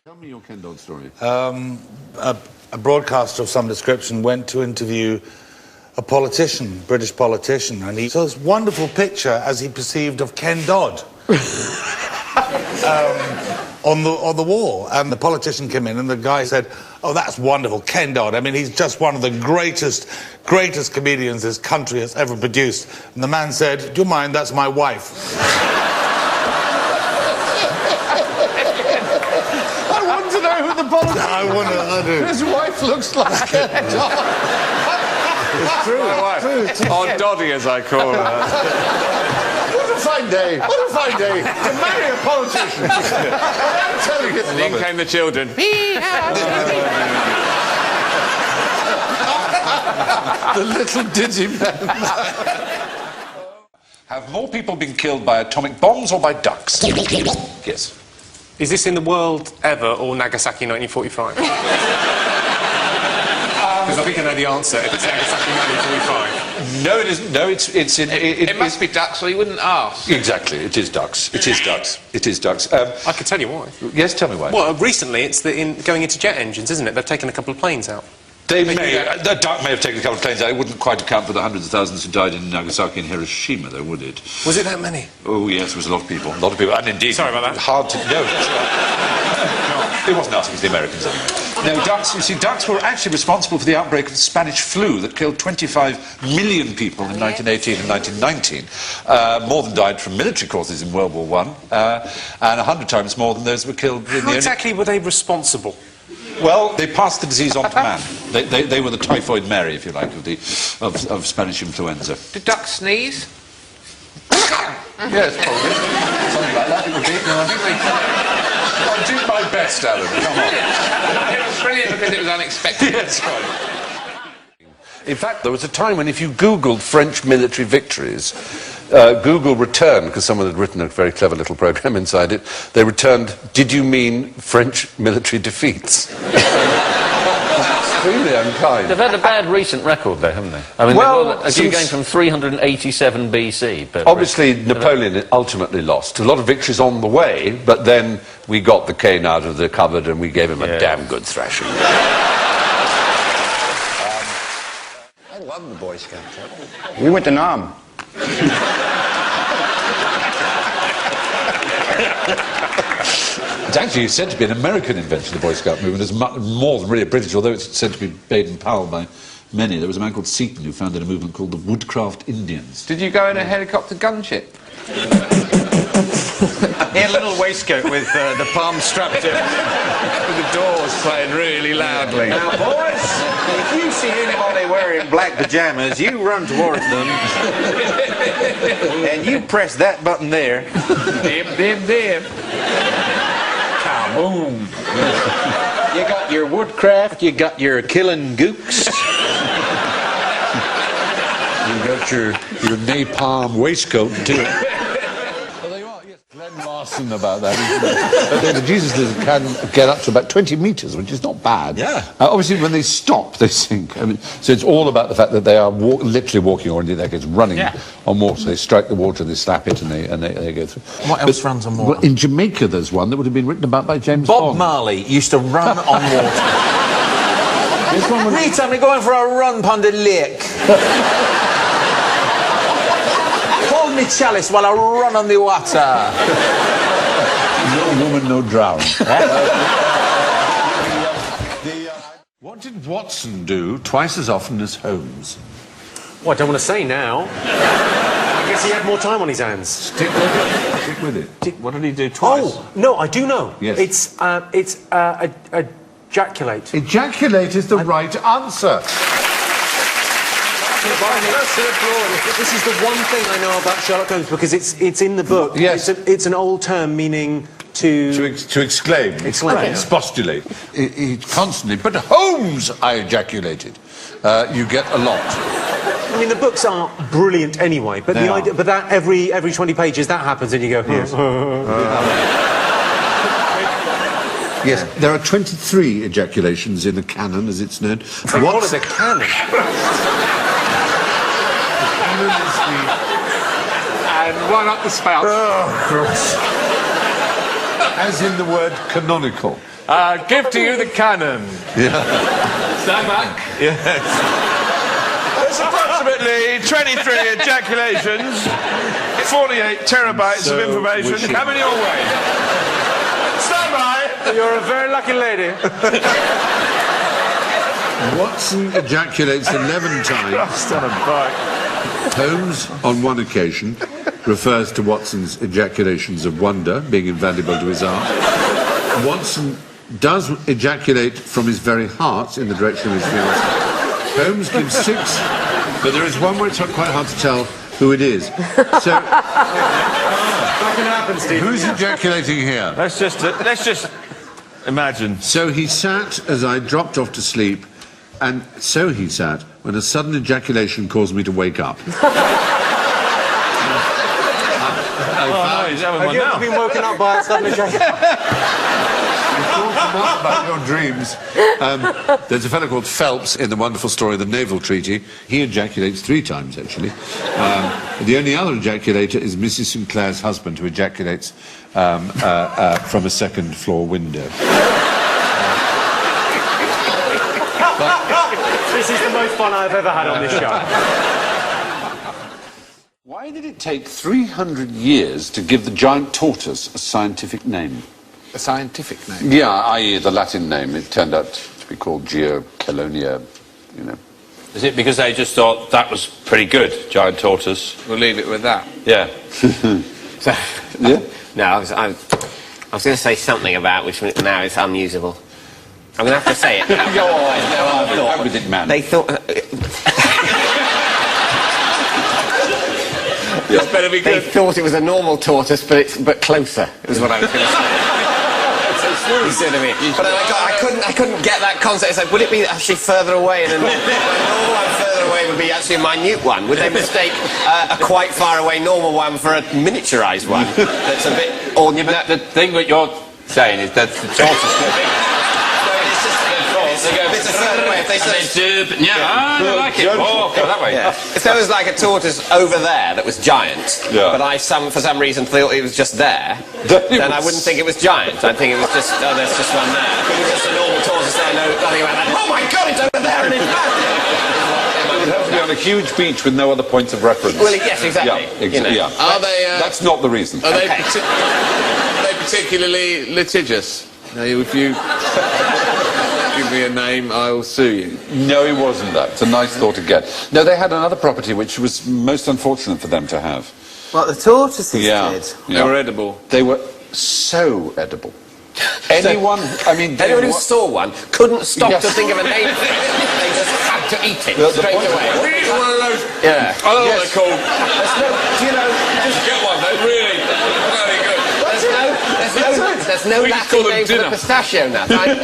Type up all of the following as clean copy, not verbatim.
Tell me your Ken Dodd story. A broadcaster of some description went to interview a politician, British politician, and he saw this wonderful picture, as he perceived, of Ken Dodd on the wall. And the politician came in, and the guy said, "Oh, that's wonderful, Ken Dodd. I mean, he's just one of the greatest comedians this country has ever produced." And the man said, "Do you mind? That's my wife." I want to know who the politician is. I wonder. His wife looks like Ken Dodd. It's true. My wife. Or Doddy, as I call her. What a fine day. What a fine day to marry a politician. I'm telling you. And in came the children. The little Digiman. Have more people been killed by atomic bombs or by ducks? Yes. Is this in the world ever or Nagasaki 1945? Because I think I know the answer. If it's Nagasaki 1945. No, it isn't. No, it's in... It must be ducks, or you wouldn't ask. Exactly, it is ducks. It is ducks. It is ducks. I can tell you why. Yes, tell me why. Well, recently it's going into jet engines, isn't it? They've taken a couple of planes out. The duck may have taken a couple of planes out. It wouldn't quite account for the hundreds of thousands who died in Nagasaki and Hiroshima, though, would it? Was it that many? Oh, yes, it was a lot of people. A lot of people, and indeed... Sorry about that. Hard to... No, that's right. It wasn't us, it was the Americans, anyway. No, ducks, you see, ducks were actually responsible for the outbreak of the Spanish flu that killed 25 million people in 1918 and 1919. More than died from military causes in World War I, and 100 times more than those were killed in How exactly were they responsible? Well, they passed the disease on to man. They were the typhoid Mary, if you like, of Spanish influenza. Do ducks sneeze? Yes, probably. Something like that it would be. No, I think they... I did my best, Alan. Come on. It was brilliant because it was unexpected. Yes, right. In fact, there was a time when if you Googled French military victories, Google returned, because someone had written a very clever little program inside it, they returned, "Did you mean French military defeats?" Extremely unkind. They've had a bad recent record there, haven't they? I mean, Well, you're going from 387 BC. But obviously, Napoleon ultimately lost. A lot of victories on the way, but then we got the cane out of the cupboard and we gave him a damn good thrashing. I love the Boy Scouts. We went to Nam. It's actually said to be an American invention, the Boy Scout movement. It's more than really a British, although it's said to be Baden-Powell by many. There was a man called Seaton who founded a movement called the Woodcraft Indians. Did you go in a helicopter gunship? He had a little waistcoat with the palm strapped to it, with the doors playing really loudly. Now, boys, if you see anybody wearing black pajamas, you run towards them, and you press that button there. Dib, dib, dib. Kaboom. You got your woodcraft, you got your killing gooks. You got your napalm waistcoat, too. Glenn Larson about that. Jesus can get up to about 20 metres, which is not bad. Yeah. Obviously, when they stop, they sink. I mean, so it's all about the fact that they are literally walking, or indeed, they're running on water. So they strike the water, they slap it, and they go through. What else runs on water? Well, in Jamaica, there's one that would have been written about by James Bob Bond. Marley used to run on water. Rita, I'm going for a run pon the lake. Hold me chalice while I run on the water. No woman, no drown. What did Watson do twice as often as Holmes? Well, I don't want to say now. I guess he had more time on his hands. Stick with it. Stick with it. What did he do twice? Oh, no, I do know. Yes. It's ejaculate. Ejaculate is the right answer. This is the one thing I know about Sherlock Holmes, because it's in the book. Yes. It's an old term meaning to exclaim. Exclaim. Right. Expostulate. He constantly, but Holmes, I ejaculated. You get a lot. I mean, the books are brilliant anyway, but the idea, but that every 20 pages that happens, and you go, yes. Yes, there are 23 ejaculations in a canon, as it's known. What is a canon? And one up the spout. Oh, gross. As in the word canonical. Give to you the cannon. Stand back. It's approximately 23 ejaculations, 48 terabytes of information coming your way. Stand by. You're a very lucky lady. Watson ejaculates 11 times. On a bike. Holmes, on one occasion, refers to Watson's ejaculations of wonder being invaluable to his art. Watson does ejaculate from his very heart in the direction of his fiancée. Holmes gives 6, but there is one where it's quite hard to tell who it is. So, That can happen, Steve. who's ejaculating here? Let's just imagine. So he sat as I dropped off to sleep, and so he sat when a sudden ejaculation caused me to wake up. Oh, no, he's having Have one you ever now. been woken up by a sudden ejaculation? About your dreams. There's a fellow called Phelps in the wonderful story The Naval Treaty. He ejaculates 3 times, actually. The only other ejaculator is Mrs. Sinclair's husband, who ejaculates from a second-floor window. This is the most fun I've ever had on this show. Why did it take 300 years to give the giant tortoise a scientific name? A scientific name. Yeah, i.e. the Latin name. It turned out to be called Geochelonia, you know. Is it because they just thought that was pretty good, giant tortoise? We'll leave it with that. Yeah. So, Yeah? no, I was going to say something about which now is unusable. I'm going to have to say it. Go on. How with it, man? They thought... It's better be They good. thought it was a normal tortoise, but closer, is what I was going to say. You see what I mean? But then I couldn't get that concept. It's like, would it be actually further away? And a normal one further away would be actually a minute one. Would they mistake a quite far away normal one for a miniaturised one that's a bit ordinary? But the thing that you're saying is that the tortoise got big. It's a further away. If they said, I don't like it. Oh, go that way. yeah. If there was like a tortoise over there that was giant, Yeah. but I for some reason thought it was just there, then I wouldn't think it was giant. I'd think it was just, oh, there's just one there. If it was just a normal tortoise there, nothing about that. Oh my God, it's over there and it's back. It would have to be on a huge beach with no other points of reference. Well, yes, exactly. Yeah, You know. yeah. Are they, That's not the reason. are they, Okay. are they particularly litigious? Now, if you give me a name, I will sue you. No, it wasn't that. It's a nice thought again. No, they had another property which was most unfortunate for them to have. What the tortoises Yeah. did? They were edible. They were so edible. Anyone, I mean... they Anyone who were- saw one couldn't stop Yes. to think of a name for it. They just had to eat it The straight point of away. Really one of those. Yeah. I don't know what Yes. they're called. There's no, do you know, Just get one, though. Really. Very good. there's no We just call Latin them name for the dinner. pistachio nut. Exactly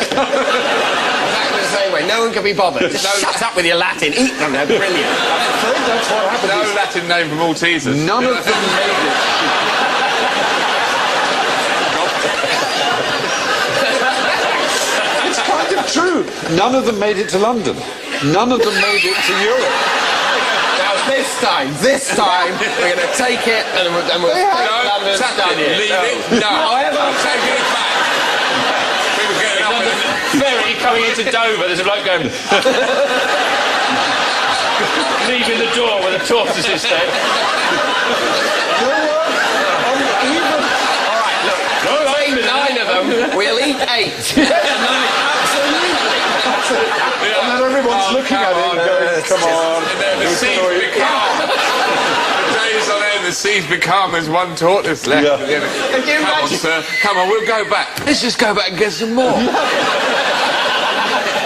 the same way. No one can be bothered. Just shut up with your Latin. Eat them. They're brilliant. That's what happened. No Latin name for Maltesers. None of them made it. It's kind of true. None of them made it to London. None of them made it to Europe. Now this time, we're going to take it and we'll take London. Chuck Done it. it. Leave it. No. I'm taking it back. People getting up and... Ferry coming into Dover, there's a bloke going... leaving the door where the tortoise is there. Take 9 of them, we'll eat 8. And then everyone's looking at it and going, come on. And then the seas become... The days on end, the seas become there's one tortoise left. Yeah. At the end. Can you Come on, imagine? sir. Come on, we'll go back. Let's just go back and get some more.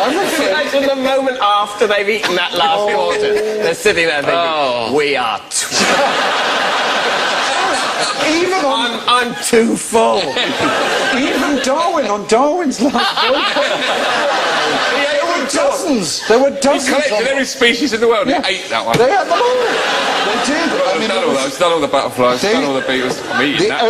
Imagine the moment after they've eaten that last tortoise. They're sitting there thinking, we are I'm too full. Even Darwin, on Darwin's last there were dozens. There were He dozens of collected them. every species in the world. Yeah. He ate that one. They had them all. They did. I mean, I've done it all was- those. Done all the butterflies. They- Done all the beetles. I'm eating that.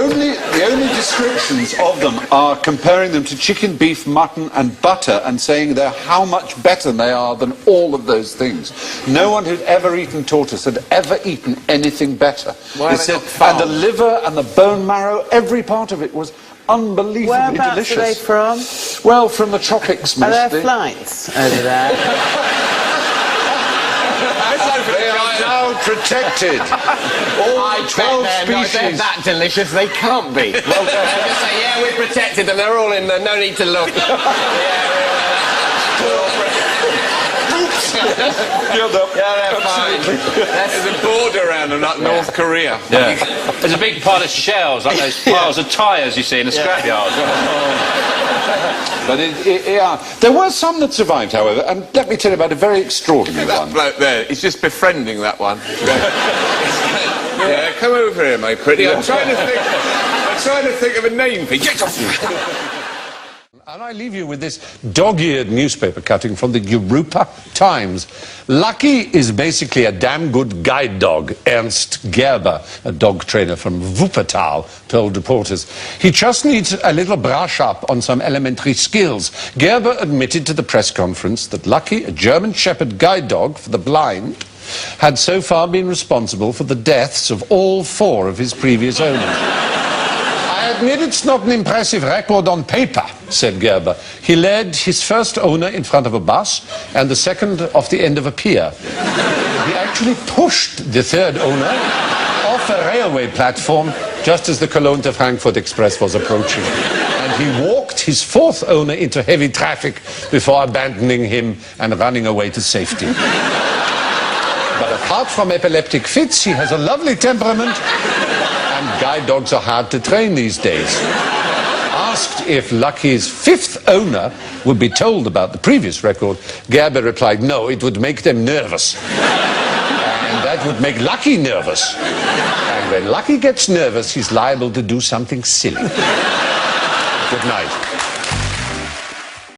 The only descriptions of them are comparing them to chicken, beef, mutton and butter and saying they're how much better they are than all of those things. No one who'd ever eaten tortoise had ever eaten anything better. Why are It they said- not farmed? and the liver and the bone marrow, every part of it was unbelievably Whereabouts are they delicious. from? Well, from the tropics Are there mostly. flights over there? They are now protected. All 12 They're species. that delicious, they can't be. Well, they'll just say, yeah, we're protected, and they're all in there, no need to look. There's a border around them, like North Korea. Yeah. There's a big pile of shells, like those piles of tyres you see in a scrapyard. But there were some that survived, however, and let me tell you about a very extraordinary That one. bloke there, he's just befriending that one. Yeah, come over here, my pretty. I'm trying to think of a name for you. Get off. And I leave you with this dog-eared newspaper cutting from the Europa Times. Lucky is basically a damn good guide dog, Ernst Gerber, a dog trainer from Wuppertal, told reporters. He just needs a little brush up on some elementary skills. Gerber admitted to the press conference that Lucky, a German Shepherd guide dog for the blind, had so far been responsible for the deaths of all 4 of his previous owners. I admit it's not an impressive record on paper, said Gerber. He led his first owner in front of a bus and the second off the end of a pier. He actually pushed the third owner off a railway platform just as the Cologne to Frankfurt Express was approaching. And he walked his 4th owner into heavy traffic before abandoning him and running away to safety. But apart from epileptic fits, he has a lovely temperament. And guide dogs are hard to train these days. Asked if Lucky's 5th owner would be told about the previous record, Gerber replied, no, it would make them nervous. And that would make Lucky nervous. And when Lucky gets nervous, he's liable to do something silly. Good night.